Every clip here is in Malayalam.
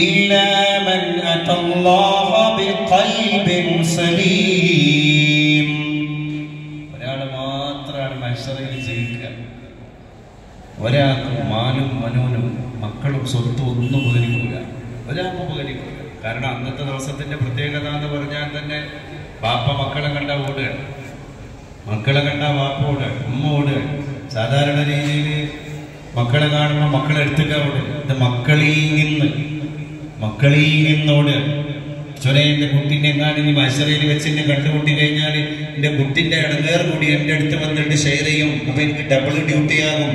إلا من أتى الله بقلب سليم. ഒരാൾ മാത്രമാണ് മനുഷ്യരിൽ ജയിക്കുക. ഒരാൾക്ക് മാലും മനോനും മക്കളും സ്വത്തും ഒന്നും ഉപകരിക്കില്ല, ഒരാൾക്ക് ഉപകരിക്കില്ല. കാരണം അന്നത്തെ ദിവസത്തിന്റെ പ്രത്യേകത എന്ന് പറഞ്ഞാൽ തന്നെ പാപ്പ മക്കളെ കണ്ട ഓടുകയാണ്, മക്കളെ കണ്ട വാപ്പ ഓടുകയാണ്, ഉമ്മ ഓടുകയാണ്. സാധാരണ രീതിയിൽ മക്കളെ കാണുമ്പോൾ മക്കളെ എടുത്തുക ഓടുക. ഇത് മക്കളിൽ നിന്നോട് ചൊരേന്റെ കുട്ടിന്റെ എങ്ങാനും ഇനി മത്സരയിൽ വെച്ച് എന്നെ കണ്ടുമുട്ടി കഴിഞ്ഞാൽ എന്റെ കുട്ടിന്റെ ഇടങ്ങേർ കൂടി എന്റെ അടുത്ത് വന്നിട്ട് ഷെയർ ചെയ്യും. അപ്പൊ എനിക്ക് ഡബിൾ ഡ്യൂട്ടിയാകും,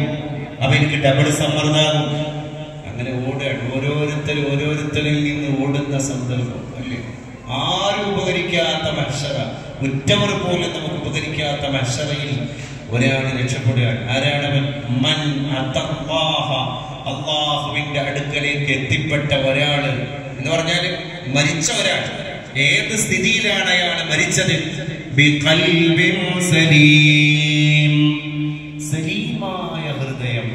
അപ്പൊ എനിക്ക് ഡബിൾ സമ്മർദ്ദമാകും. അങ്ങനെ ഓടുകയാണ്. ഓരോരുത്തരിൽ നിന്ന് ഓടുന്ന സന്ദർഭം അല്ലേ. ആരും ഉപകരിക്കാത്ത മത്സര, ഉറ്റവർ പോലും നമുക്ക് ഉപകരിക്കാത്ത മത്സരയിൽ ഒരാൾ രക്ഷപ്പെടുകയാണ്. ആരാണവൻ? മൻ അത്തല്ലാഹ, അള്ളാഹുവിന്റെ അടുക്കലേക്ക് എത്തിപ്പെട്ട ഒരാള് എന്ന് പറഞ്ഞാൽ മരിച്ച ഒരാൾ. ഏത് സ്ഥിതിയിലാണ് അയാൾ മരിച്ചത്? ബിഖൽബിൻ സലീം, സലീമായ ഹൃദയം,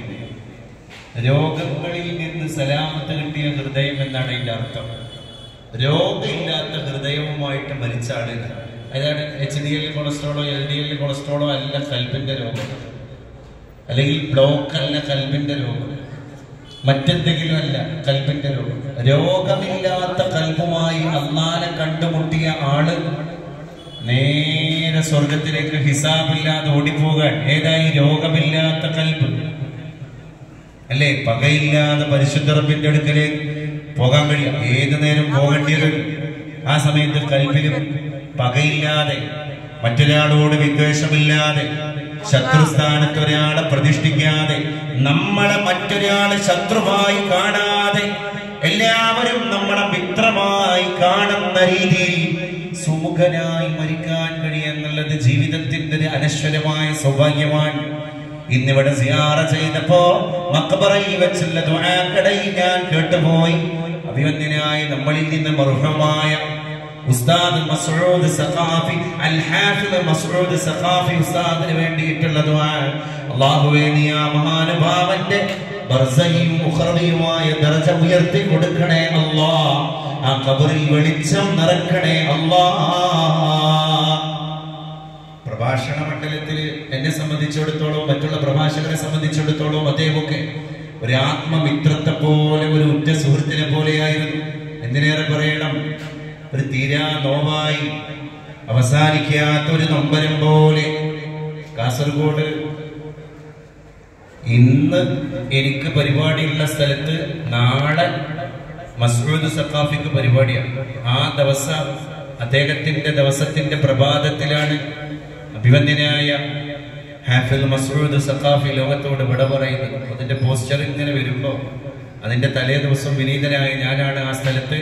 രോഗങ്ങളിൽ നിന്ന് സലാമത്ത് കിട്ടിയ ഹൃദയം എന്നാണ് അതിന്റെ അർത്ഥം. രോഗമില്ലാത്ത ഹൃദയവുമായിട്ട് മരിച്ച ആളുകൾ, അതാണ് HDL കൊളസ്ട്രോളോ LDL കൊളസ്ട്രോളോ അല്ല കൽബിന്റെ രോഗം, അല്ലെങ്കിൽ ബ്ലോക്ക് അല്ല കൽബിന്റെ രോഗം, മറ്റെന്തെങ്കിലും അല്ല കൽബിന്റെ രോഗം. രോഗമില്ലാത്ത കൽബുമായി അള്ളാനെ കണ്ടുമുട്ടിയ ആള് നേരെ സ്വർഗത്തിലേക്ക് ഹിസാബില്ലാതെ ഓടിപ്പോകാൻ. ഏതായി? രോഗമില്ലാത്ത കൽബ് അല്ലേ. പകയില്ലാതെ പരിശുദ്ധ റബ്ബിന്റെ അടുക്കലേക്ക് പോകാൻ കഴിയും. ഏതു നേരം പോകേണ്ടി വരും. ആ സമയത്ത് കൽബിലും പകയില്ലാതെ, മറ്റൊരാളോട് വിദ്വേഷമില്ലാതെ, ശത്രുസ്ഥാനത്ത് ഒരാളെ പ്രതിഷ്ഠിക്കാതെ, നമ്മളെ മറ്റൊരാളെ ശത്രുവായി കാണാതെ, എല്ലാവരും നമ്മളെ മിത്രമായി കാണുന്ന രീതിയിൽ സുമുഖനായി മരിക്കാൻ കഴിയുന്നുള്ളത് ജീവിതത്തിന്റെ ഒരു അനശ്വരമായ സൗഭാഗ്യമാണ്. ഇന്നിവിടെ സിയാറ ചെയ്തപ്പോ മഖബറയിൽ വെച്ചുള്ള ദുആക്കടയിൽ ഞാൻ കേട്ടുപോയി. അഭിവന്യനായ നമ്മളിൽ നിന്ന് മർഹൂമായ ഉസ്താദ് മസ്ഊദ് സഖാഫി, അൽ ഹാഫിദ് മസ്ഊദ് സഖാഫി ഉസ്താദിന് വേണ്ടിയിട്ടുള്ള ദുആ. അല്ലാഹുവേ, നീ ആ മഹാനുഭാവന്റെ ബർസഹിയും ഉഖറവിയുമായ ദർജ ഉയർത്തി കൊടുക്കണേ അല്ലാഹ്. ആ ഖബറിൽ വെളിച്ചം നിറക്കണേ അല്ലാഹ്. പ്രഭാഷണ മണ്ഡലത്തിൽ എന്നെ സംബന്ധിച്ചിടത്തോളം, മറ്റുള്ള പ്രഭാഷകരെ സംബന്ധിച്ചിടത്തോളം അദ്ദേഹമൊക്കെ ഒരു ആത്മമിത്രത്തെ പോലെ, ഒരു ഉറ്റ സുഹൃത്തിനെ പോലെയായിരുന്നു. എന്തിനേറെ പറയണം, ഒരു തീരാ നോവായി അവസാനിക്കാത്ത ഒരു നൊമ്പരം പോലെ. കാസർഗോഡ് ഇന്ന് എനിക്ക് പരിപാടിയുള്ള സ്ഥലത്ത് നാളെ മസ്ഊദ് സഖാഫിക്ക് പരിപാടിയാണ്. ആ ദിവസം അദ്ദേഹത്തിന്റെ ദിവസത്തിന്റെ പ്രഭാതത്തിലാണ് അഭിവന്യനായ ഹാഫിദ് മസ്ഊദ് സഖാഫി ലോകത്തോട് വിട പറയുന്നത്. അതിന്റെ പോസ്റ്റർ ഇങ്ങനെ വരുമ്പോ അതിന്റെ തലേ ദിവസം വിനീതനായ ഞാനാണ് ആ സ്ഥലത്ത്,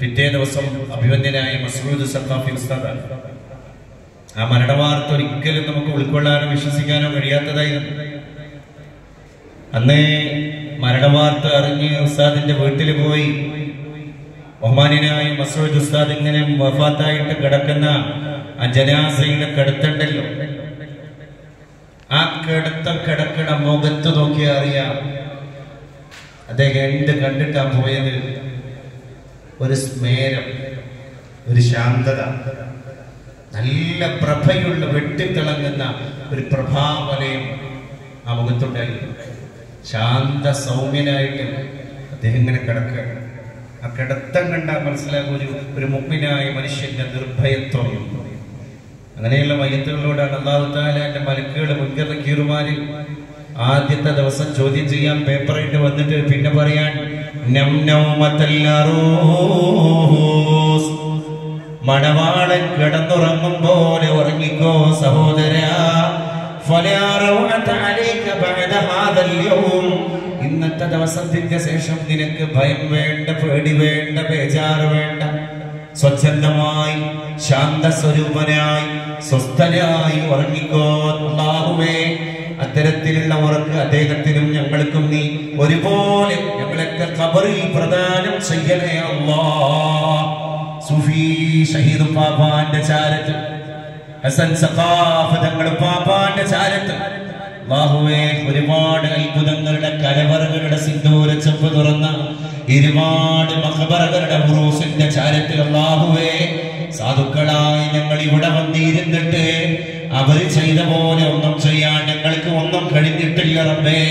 പിറ്റേ ദിവസം അഭിവന്യനായ മസ്ഊദ് സഖാഫി ഉസ്താദാണ്. ആ മരണവാർത്ത ഒരിക്കലും നമുക്ക് ഉൾക്കൊള്ളാനോ വിശ്വസിക്കാനോ കഴിയാത്തതായിരുന്നു. അന്നേ മരണവാർത്ത അറിഞ്ഞ് ഉസ്താദിന്റെ വീട്ടിൽ പോയി. ബഹുമാന്യനായ മസ്ഊദ് ഉസ്താദ് ഇങ്ങനെ വഫാത്തായിട്ട് കിടക്കുന്ന ആ ജനാസയുടെ കിടത്തുണ്ടല്ലോ, ആ കിടക്കണ മുഖത്ത് നോക്കിയാൽ അറിയാം അദ്ദേഹം എന്ത് കണ്ടിട്ടാ പോയത്. ഒരു സ്മേരം, ഒരു ശാന്തത, നല്ല പ്രഭയുള്ള വെട്ടിത്തിളങ്ങുന്ന ഒരു പ്രഭാവലയം ആ മുഖത്തുണ്ടായിരുന്നു. ശാന്ത സൗമ്യനായിട്ട് അദ്ദേഹം ഇങ്ങനെ കിടക്കുകയാണ്. ആ കിടത്തം കണ്ടാൽ മനസ്സിലാകും ഒരു മുഅ്മിനായ മനുഷ്യന്റെ നിർഭയത്വം. അങ്ങനെയുള്ള മയ്യത്തുകളോടാണ് അല്ലാഹു തആല എന്റെ മലക്കുകൾ മുൻകർ നക്കീറുമാരിൽ ആദ്യത്തെ ദിവസം ചോദ്യം ചെയ്യാൻ പേപ്പറായിട്ട് വന്നിട്ട് പിന്നെ പറയാൻ മണവാളൻ കിടന്നുറങ്ങും പോലെ ഉറങ്ങിക്കോ സഹോദരാ. ഇന്നത്തെ ദിവസത്തിന്റെ ശേഷം നിനക്ക് ഭയം വേണ്ട, പേടി വേണ്ട, ബേജാറ് വേണ്ട. സ്വച്ഛന്തമായി, ശാന്തസ്വരൂപനായി, സ്വസ്ഥനായി ഉറങ്ങിക്കോ. അല്ലാഹുവേ, അത്തരത്തിലുള്ള ഉറക്ക് അദ്ദേഹത്തിനും ഞങ്ങൾക്കും നീ ഒരുപോലെ ഞങ്ങളൊക്കെ ഖബറിൽ പ്രദാനം ചെയ്യണേ അല്ലാഹ്. സൂഫി ഷഹീദ് പാപ്പാന്റെ ചാരത്ത്, ഹസൻ സഖാഫ് തങ്ങൾ പാപ്പാന്റെ ചാരത്ത് അല്ലാഹുവേ ഒരുപാട് അത്ഭുതങ്ങളുടെ കലവറകളുടെ സിന്ദൂരച്ചപ്പ് തുറന്ന ഒരുപാട് മഖബറകളുടെ ഉറൂസിന്റെ ചാരത്തിൽ അല്ലാഹുവേ സാധുക്കളായി ഞങ്ങൾ ഇവിടെ വന്നിരുന്നിട്ട് അവര് ചെയ്ത പോലെ ഒന്നും ചെയ്യാൻ ഞങ്ങൾക്ക് ഒന്നും കഴിഞ്ഞിട്ടില്ല റബ്ബേ.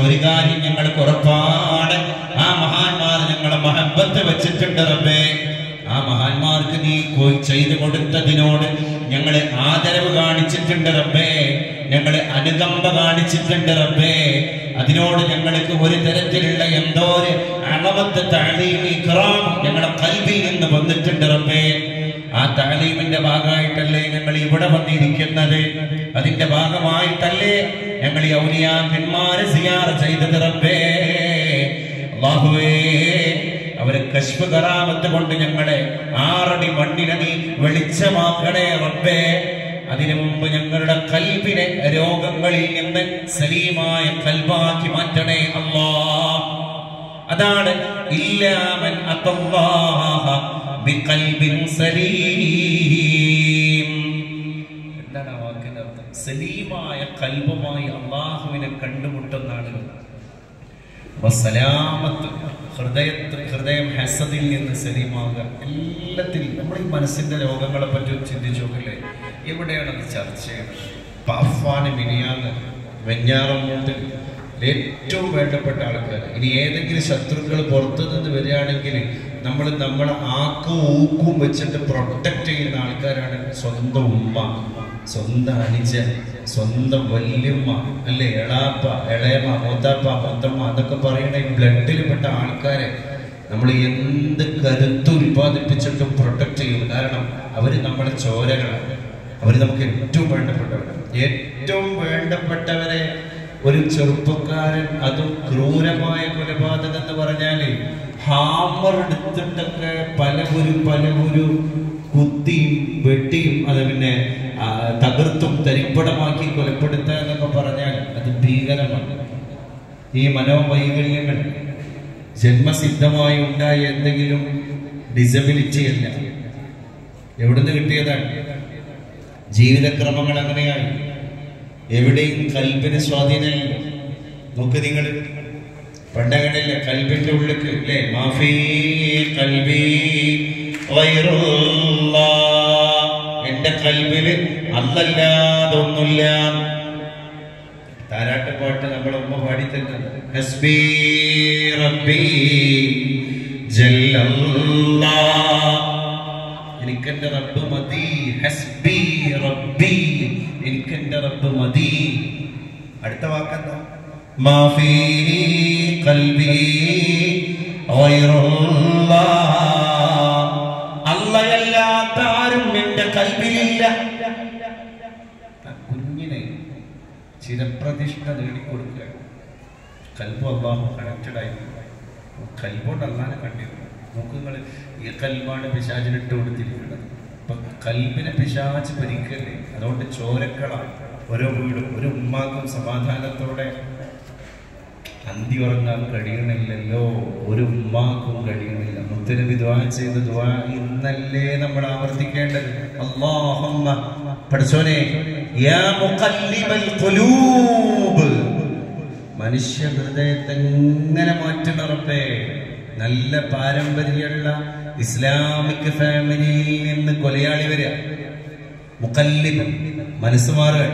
ഒരു കാര്യം ഞങ്ങൾക്ക് ഉറപ്പാണ്, ആ മഹാന്മാർ ഞങ്ങളെ മഹബത്ത് വെച്ചിട്ടുണ്ട് റബ്ബേ. ആ മഹാന്മാർക്ക് നീ ചെയ്തു കൊടുത്തതിനോട് ഞങ്ങള് ആദരവ് കാണിച്ചിട്ടുണ്ട് റബ്ബേ, ഞങ്ങള് അനുകമ്പ കാണിച്ചിട്ടുണ്ട് റബ്ബേ. അതിനോട് ഞങ്ങൾക്ക് ഒരു തരത്തിലുള്ള എന്തോ ഒരു അളവത്ത് തഅലീം ഇക്റാം ഞങ്ങളുടെ ഖൽബിൽ നിന്ന് വന്നിട്ടുണ്ട് റബ്ബേ. ആ തഅലീമിന്റെ ഭാഗമായിട്ടല്ലേ ഞങ്ങൾ ഇവിടെ വന്നിരിക്കുന്നത്, അതിന്റെ ഭാഗമായിട്ടല്ലേ ഞങ്ങൾ ഈ ഔലിയാക്കന്മാരെ സിയാറത്ത് ചെയ്തത് റബ്ബേ. അല്ലാഹുവേ അവരെ കശ്ഫ് കറാമത്ത് കൊണ്ട് ഞങ്ങളെ 6 അടി മണ്ണിനെ നീ വെളിച്ചമാക്കണേ റബ്ബേ. അതിനു മുമ്പ് ഞങ്ങളുടെ ഖൽബിനെ രോഗങ്ങളിൽ നിന്ന് സലീമായ ഖൽബാക്കി മാറ്റണേ അല്ലാഹ്. അതാണ് ഇല്ലാമൻ അത്തല്ലാഹ ബിഖൽബിൻ സലീം. എന്താണ് ആ വാക്കിന്റെ അർത്ഥം? സലീമായ ഖൽബുമായി അല്ലാഹുവിനെ കണ്ടുമുട്ടുന്നതാണ് സലാമത്ത്. ഹൃദയം ഹസദിൽ നിന്ന് സലീമാകുക. എല്ലാത്തിലും നമ്മൾ ഈ മനസ്സിന്റെ രോഗങ്ങളെ പറ്റി ചിന്തിച്ചു നോക്കില്ലേ, എവിടെയാണ് അത് ചർച്ച ചെയ്യുന്നത്? പാഫാന് മിനിയാന്ന് വെഞ്ഞാറമൂട്ടിൽ ഏറ്റവും വേണ്ടപ്പെട്ട ആൾക്കാർ, ഇനി ഏതെങ്കിലും ശത്രുക്കൾ പുറത്തു നിന്ന് വരികയാണെങ്കിൽ നമ്മളെ ആക്കും ഊക്കും വെച്ചിട്ട് പ്രൊട്ടക്ട് ചെയ്യുന്ന ആൾക്കാരാണ് സ്വന്തം ഉമ്മ, സ്വന്തം അനുജൻ, സ്വന്തം വല്യമ്മ, അല്ലെ എളാപ്പ, ഇളയമ്മ, മൂത്താപ്പ, മുത്തമ്മ എന്നൊക്കെ പറയുന്ന ഈ ബ്ലഡിൽ പെട്ട ആൾക്കാരെ നമ്മൾ എന്ത് കരുത്ത് ഉൽപ്പാദിപ്പിച്ചിട്ടും പ്രൊട്ടക്ട് ചെയ്യും. കാരണം അവര് നമ്മുടെ ചോരകളാണ്, അവര് നമുക്ക് ഏറ്റവും വേണ്ടപ്പെട്ടവരാണ്. ഏറ്റവും വേണ്ടപ്പെട്ടവരെ ഒരു ചെറുപ്പക്കാരൻ, അതും ക്രൂരമായ കൊലപാതകം എന്ന് പറഞ്ഞാല് ഹാമർ എടുത്തിട്ടൊക്കെ പലവരു കുത്തിയും വെട്ടിയും അത് പിന്നെ തകർത്തും തരിപ്പടമാക്കി കൊലപ്പെടുത്തുക എന്നൊക്കെ പറഞ്ഞാൽ അത് ഭീകരമാണ്. ഈ മനോവൈകല്യങ്ങൾ ജന്മസിദ്ധമായി ഉണ്ടായ എന്തെങ്കിലും ഡിസബിലിറ്റി അല്ല, എവിടുന്ന് കിട്ടിയതാണ്? ജീവിതക്രമങ്ങൾ അങ്ങനെയാണ്. എവിടെയും കൽബിന് സ്വാധീനമില്ല. നോക്ക് നിങ്ങൾ പണ്ടങ്ങനെയല്ല, കൽബിന്റെ ഉള്ളിക്ക് അല്ലേ, മാഫീ കൽബി എന്റെ കൽബില് അല്ലല്ലാതൊന്നുമില്ല. താരാട്ട് പാട്ട് നമ്മളെ ഉമ്മ പാടി തരുന്നത് ഹസ്ബി റബ്ബി ജല്ലല്ലാഹ്, എനിക്കെന്റെ റബ്ബ് മതി. ഹസ്ബി റബ്ബി, എനിക്കെന്റെ റബ്ബ് മതി. അടുത്ത വാക്കെന്താ? മാഫീ ഖൽബി ഗൈറുല്ലാഹ്, അല്ലാഹയല്ലാത്ത ആരും എന്റെ കൽബിലില്ല. കുഞ്ഞിനെ ചിരപ്രതിഷ്ഠ നേടിക്കൊടുക്കുക. കൽബ് അല്ലാഹു കണക്റ്റഡ് ആയിരുന്നു. കൽബോട് അല്ലാഹനെ കണ്ടിരുന്നു. നോക്കുങ്ങൾ ഈ കൽബാണ് പിശാചിനിട്ട് കൊടുത്തിരിക്കുന്നത്. അപ്പൊ കൽബിനെ പിശാച് ഭരിക്കല്ലേ. അതുകൊണ്ട് ചോരക്കളാണ് ഓരോ വീടും. ഒരു ഉമ്മാക്കും സമാധാനത്തോടെ അന്തി ഉറങ്ങാൻ കഴിയണില്ലല്ലോ, ഒരു ഉമ്മാക്കും കഴിയണില്ല. മുത്തനബി ദുആ ചെയ്ത ദുആ ഇന്നല്ലേ നമ്മൾ ആവർത്തിക്കേണ്ടത്? അല്ലാഹുമ്മ പഠിച്ചോനെ യാ മുഖല്ലിബൽ ഖുലൂബ്, മനുഷ്യ ഹൃദയത്തെ എങ്ങനെ മാറ്റണ റബ്ബേ. നല്ല പാരമ്പര്യമുള്ള ഇസ്ലാമിക് ഫാമിലിയിൽ നിന്ന് കൊലയാളി വരിക, മുഖല്ലിബ് മനസ്സ് മാറുക.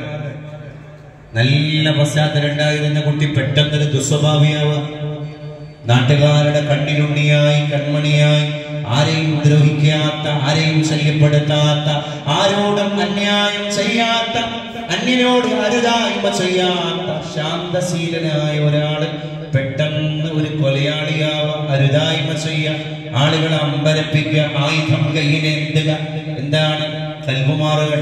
നല്ല പശ്ചാത്തലം ഉണ്ടായിരുന്ന കുട്ടി പെട്ടെന്നൊരു ദുസ്വഭാവിയാവുക. നാട്ടുകാരുടെ കണ്ണിലുണ്ണിയായി, കൺമണിയായി, ആരെയും ദ്രോഹിക്കാത്ത, ആരെയും ശല്യപ്പെടുത്താത്ത, ആരോടും അന്യായം ചെയ്യാത്ത, അന്യനോട് അരുതായ്മ ചെയ്യാത്ത ശാന്തശീലനായ ഒരാള് പെട്ടെന്ന് ഒരു കൊലയാളിയാവാം, അരുതായ്മ ചെയ്യാം, ആളുകളെ അമ്പരപ്പിക്കുക, ആയുധം കയ്യിലെത്തുക. എന്താണ്? കൽബുമാറുകൾ.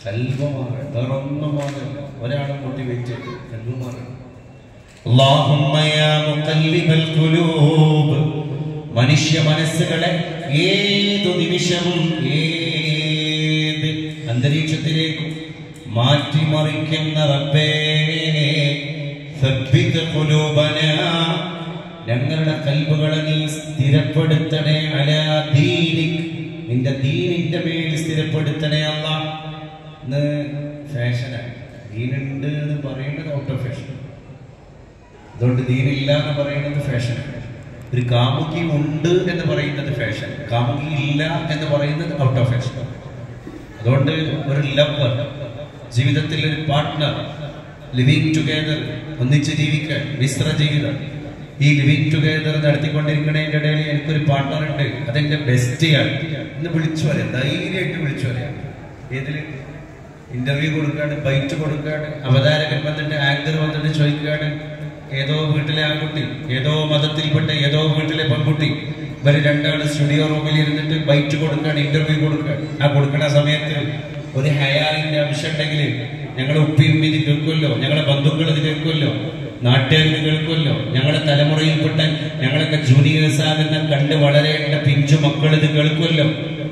കൽബുമാറുകൾ വേറൊന്നും മാറില്ല. ഒരാളെ മോട്ടിവേറ്റ് ചെയ്ത് കൽബുമാറുകൾ. അല്ലാഹുമ്മ യാ മുഖല്ലിബൽ ഖുലൂബ്, മനുഷ്യ മനസ്സുകളെ ഏതു നിമിഷവും ഏത് അന്തരീക്ഷത്തിലേക്കും മാറ്റിമറിക്കുന്ന റബ്ബേ, സബ്ബിത് ഖുലൂബനാ, ഞങ്ങളുടെ കൽബുകളെ നീ സ്ഥിരപ്പെടുത്തണേ. അലാ ദീനിക്, നിന്റെ ദീനിന്റെ മേൽ സ്ഥിരപ്പെടുത്തണേ അല്ലാഹ്. ഇന്ന് ഫാഷനാണ് ദീനുണ്ട് എന്ന് പറയുന്നത് ഔട്ട് ഓഫ് ഫാഷൻ. അതുകൊണ്ട് ദീനില്ല എന്ന് പറയുന്നത് ഫാഷൻ. ഒരു കാമുകി ഉണ്ട് എന്ന് പറയുന്നത് ഫാഷൻ, കാമുകി ഇല്ല എന്ന് പറയുന്നത് ഔട്ട് ഓഫ് ഫാഷൻ. അതുകൊണ്ട് ഒരു ലവർ, ജീവിതത്തിൽ ഒരു പാർട്ട്ണർ, ലിവിങ് ടുഗെദർ, ഒന്നിച്ച് ജീവിക്കാൻ, മിശ്ര ജീവിതം, ഈ ലിവിങ് ടുഗെദർ നടത്തിക്കൊണ്ടിരിക്കുന്നതിൻ്റെ ഇടയിൽ എനിക്കൊരു പാർട്ട്ണർ ഉണ്ട്, അതെന്റെ ബെസ്റ്റിയാണ് എന്ന് വിളിച്ചു പറയാം, ധൈര്യമായിട്ട് വിളിച്ചു പറയാം. ഏതിൽ ഇന്റർവ്യൂ കൊടുക്കാണ്, ബൈറ്റ് കൊടുക്കാണ്, അവതാരകൻ വന്നിട്ട്, ആങ്കർ വന്നിട്ട് ചോദിക്കുകയാണ്, ഏതോ വീട്ടിലെ ആൺകുട്ടി, ഏതോ മതത്തിൽപ്പെട്ട ഏതോ വീട്ടിലെ പെൺകുട്ടി, ഇവര് രണ്ടാള് സ്റ്റുഡിയോ റൂമിൽ ഇരുന്നിട്ട് ബൈറ്റ് കൊടുക്കാണ്, ഇന്റർവ്യൂ കൊടുക്കാണ്. ആ കൊടുക്കുന്ന സമയത്ത് ഒരു ഹയാലിന്റെ അംശം ഉണ്ടെങ്കിൽ ഞങ്ങളെ ഉപ്പിയും ഇത് കേൾക്കുമല്ലോ, ഞങ്ങളെ ബന്ധുക്കൾ ഇത് കേൾക്കുമല്ലോ, നാട്ടുകാർ കേൾക്കുമല്ലോ, ഞങ്ങളുടെ തലമുറയിൽപ്പെട്ട ഞങ്ങളൊക്കെ ജൂനിയേഴ്സ് ആകുന്ന കണ്ട് വളരേണ്ട പിഞ്ചു മക്കൾ ഇത് കേൾക്കുമല്ലോ.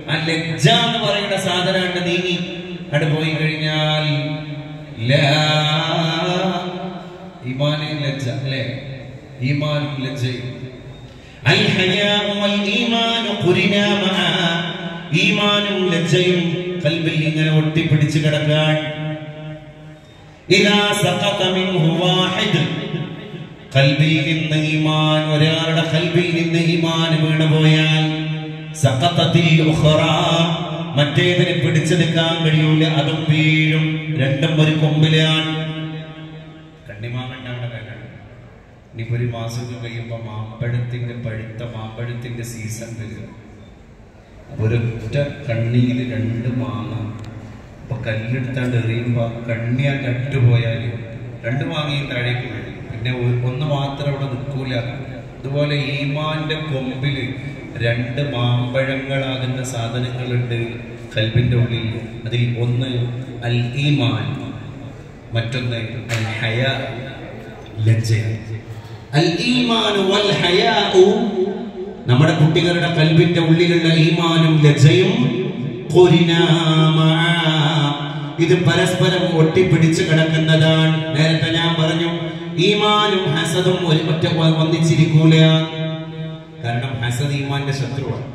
ആ ലജ്ജ എന്ന് പറയുന്ന സാധനമാണ് നീങ്ങി അവിടെ പോയി കഴിഞ്ഞാൽ ഈമാനും ലജ്ജ അല്ലേ, ഈമാനും ലജ്ജയും. ഈമാനും ലജ്ജയും ഖൽബിൽ ഇങ്ങനെ ഒട്ടിപ്പിടിച്ച് കിടക്കാൻ. ഖൽബിൽ നിന്ന് ഈമാൻ, ഒരാളുടെ ഖൽബിൽ നിന്ന് ഈമാൻ വീണുപോയാൽ സഖതത്തിൽ ഉഖറാ, മറ്റേതിനെ പിടിച്ചെടുക്കാൻ കഴിയൂല, അതും വീഴും. രണ്ടും ഒരു കൊമ്പിലാണ്. കണ്ണിമാങ്ങണ്ടാവുന്ന കാലാണ്. ഇനിയിപ്പോ ഒരു മാസമൊക്കെ കഴിയുമ്പോ മാമ്പഴത്തിന്റെ, പഴുത്ത മാമ്പഴത്തിന്റെ സീസൺ വരിക. ഒരൊറ്റ കണ്ണിയിൽ 2 മാങ്ങ. അപ്പൊ കല്ലെടുത്താണ്ട് എറിയുമ്പോ കണ്ണിയാണ്ട് അറ്റുപോയാല് 2 മാങ്ങയും താഴേക്ക് വീഴും. പിന്നെ ഒന്ന് മാത്രം അവിടെ നിൽക്കൂല. അതുപോലെ ഈമാന്റെ കൊമ്പില് 2 മാമ്പഴങ്ങളാകുന്ന സാധനങ്ങളുണ്ട് ഖൽബിന്റെ ഉള്ളിൽ. അതിൽ ഒന്ന് അൽ ഈമാൻ, മറ്റൊന്ന് അൽ ഹയാ, ലജ്ജ. അൽ ഈമാൻ വൽ ഹയാ, നമ്മുടെ കുട്ടികളുടെ ഖൽബിന്റെ ഉള്ളിലുള്ള ഈമാനും ലജ്ജയും ഇത് പരസ്പരം ഒട്ടിപ്പിടിച്ച് കിടക്കുന്നതാണ്. നേരത്തെ ഞാൻ പറഞ്ഞു, ഈമാനും ഹസദും ഒന്നിച്ചിരിക്കൂല. കാരണം ഹസദ് ഈമാന്റെ ശത്രുവാണ്.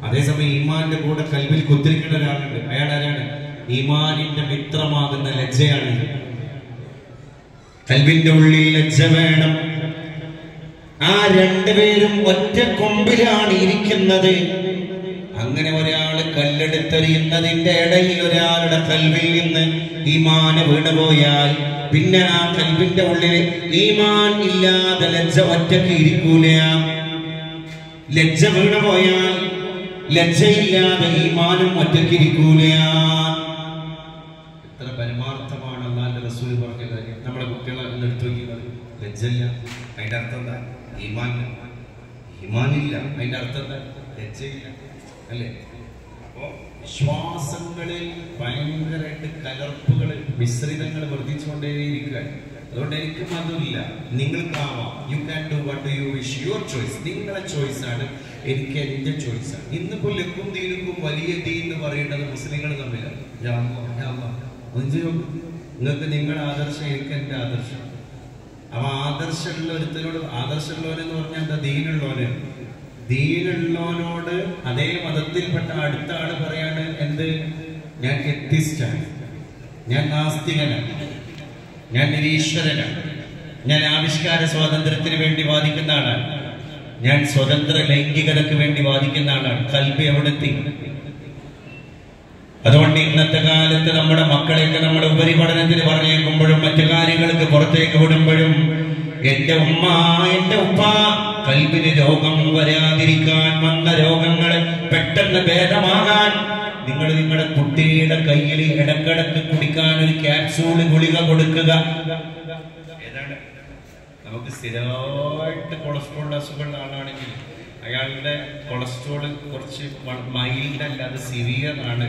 അതേസമയം ഈമാന്റെ കൂടെ ഖൽബിൽ കുത്തിരിക്കുന്ന ഒരാളുണ്ട്. അയാൾ ആരാണ്? ഈമാനിന്റെ മിത്രമാകുന്ന ലജ്ജയാണ്. ഖൽബിന്റെ ഉള്ളിൽ ലജ്ജ വേണം. ആ 2 പേരും ഒറ്റ കൊമ്പിലാണ് ഇരിക്കുന്നത്. അങ്ങനെ ഒരാള് കല്ലെടുത്തെറിയുന്നതിന്റെ ഇടയിൽ ഒരാളുടെ ഖൽബിൽ നിന്ന് ഈമാൻ വീണുപോയാൽ പിന്നെ ആ ഖൽബിന്റെ ഉള്ളിൽ ഈമാൻ ഇല്ലാതെ ലജ്ജ ഒറ്റയ്ക്ക് ഇരിക്കൂല. ലജ്ജ വീണുപോയാൽ ലജ്ജയില്ലാതെ ഈമാനും ഒറ്റയ്ക്ക് ഇരിക്കൂല. എത്ര പരമാർത്ഥമാണ് അല്ലാഹുവിന്റെ റസൂൽ പറഞ്ഞത്. നമ്മുടെ കുട്ടികളെ എടുത്തു നോക്കിയത് ലജ്ജയില്ല, അതിന്റെ അർത്ഥം എന്താ? ഈമാനില്ല, അതിന്റെ അർത്ഥം എന്താ? ലജ്ജയില്ല അല്ലേ? അപ്പോ വിശ്വാസങ്ങളിൽ ഭയങ്കരമായിട്ട് കലർപ്പുകൾ, മിശ്രിതങ്ങൾ വർദ്ധിച്ചുകൊണ്ടേയിരിക്കുക. അതുകൊണ്ട് എനിക്കും അതുമില്ല, നിങ്ങൾക്കാവാം. You can do what you wish, your choice. നിങ്ങളെ ചോയ്സ് ആണ്, എനിക്ക് എന്റെ ചോയ്സ് ആണ്. ഇന്നിപ്പോ ലക്കും ദീനുക്കും വലിയ ദീൻ എന്ന് പറയുന്നത് മുസ്ലിങ്ങൾ തമ്മിലാണ്. നിങ്ങൾക്ക് നിങ്ങളുടെ ആദർശം, എനിക്ക് എന്റെ ആദർശം. അപ്പൊ ആദർശമുള്ള ഒരുത്തനോട്, ആദർശമുള്ളവനെന്ന് പറഞ്ഞാൽ എന്താ? ദീനുള്ളവന്. ദീനുള്ളവനോട് അതേ മതത്തിൽപ്പെട്ട അടുത്ത ആള് പറയാണ് എന്ത്? ഞാൻ എത്തിസ്റ്റാണ്, ഞാൻ നാസ്തികനാണ്, ഞാൻ നിരീശ്വരനാണ്, ഞാൻ ആവിഷ്കാര സ്വാതന്ത്ര്യത്തിന് വേണ്ടി വാദിക്കുന്ന ആളാണ്, ഞാൻ സ്വതന്ത്ര ലൈംഗികതയ്ക്ക് വേണ്ടി വാദിക്കുന്ന ആളാണ്. ഖൽബ് എവിടെത്തി? അതുകൊണ്ട് ഇന്നത്തെ കാലത്ത് നമ്മുടെ മക്കളെയൊക്കെ നമ്മുടെ ഉപരിപഠനത്തിന് പറഞ്ഞേക്കുമ്പോഴും മറ്റു കാര്യങ്ങൾക്ക് പുറത്തേക്ക് വിടുമ്പോഴും എന്റെ ഉമ്മ, എന്റെ ഉപ്പ, ഖൽബിന് രോഗം വരാതിരിക്കാൻ, വന്ന രോഗങ്ങൾ പെട്ടെന്ന് ഭേദമാകാൻ നിങ്ങൾ നിങ്ങളുടെ കുട്ടിയുടെ കയ്യിൽ ഇടക്കിടക്ക് കുടിക്കാൻ ഒരു ക്യാപ്സൂള് ഗുളിക കൊടുക്കുക. ഏതാണ്? നമുക്ക് സ്ഥിരമായിട്ട് കൊളസ്ട്രോൾ അസുഖമുള്ള ആളാണെങ്കിൽ അയാളുടെ കൊളസ്ട്രോൾ കുറച്ച് മൈൽഡ് അല്ല, അത് സിവിയർ ആണ്.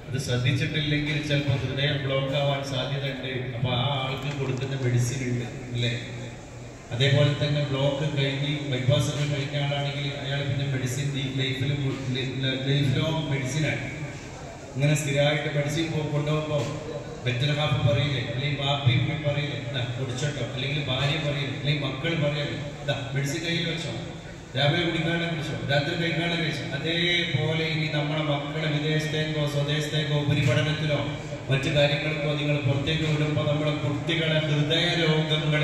അത് ശ്രദ്ധിച്ചിട്ടില്ലെങ്കിൽ ചിലപ്പോൾ ഹൃദയം ബ്ലോക്ക് ആവാൻ സാധ്യതയുണ്ട്. അപ്പൊ ആ ആൾക്ക് കൊടുക്കുന്ന മെഡിസിൻ ഉണ്ട് അല്ലേ? അതേപോലെ തന്നെ ബ്ലോക്ക് കഴിഞ്ഞ് ബൈപ്പാസ് ഒക്കെ കഴിഞ്ഞ ആളാണെങ്കിൽ അയാൾ പിന്നെ മെഡിസിൻ ലൈഫ് ലോങ് മെഡിസിനാണ്. ഇങ്ങനെ സ്ഥിരമായിട്ട് മെഡിസിൻ കൊണ്ടുപോകുമ്പോൾ ബെറ്റർ ഹാഫ് പറയില്ലേ, അല്ലെങ്കിൽ ബാപ്പി പറയില്ലേ കുടിച്ചോട്ടോ, അല്ലെങ്കിൽ ഭാര്യ പറയില്ലേ, അല്ലെങ്കിൽ മക്കൾ പറയില്ലേ മെഡിസിൻ കയ്യിൽ വെച്ചോ, രാവിലെ കുടിക്കാനുള്ള കഴിച്ചോ, രാത്രി കഴിക്കാനുള്ള കഴിച്ചോ. അതേപോലെ ഇനി നമ്മളെ മക്കളെ വിദേശത്തേക്കോ സ്വദേശത്തേക്കോ ഉപരിപഠനത്തിലോ മറ്റു കാര്യങ്ങൾക്കോ നിങ്ങൾ പുറത്തേക്ക് വിടുമ്പോൾ നമ്മുടെ കുട്ടികളെ ഹൃദയ രോഗങ്ങൾ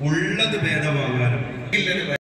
ഉള്ളത് ഭേദമാകാനും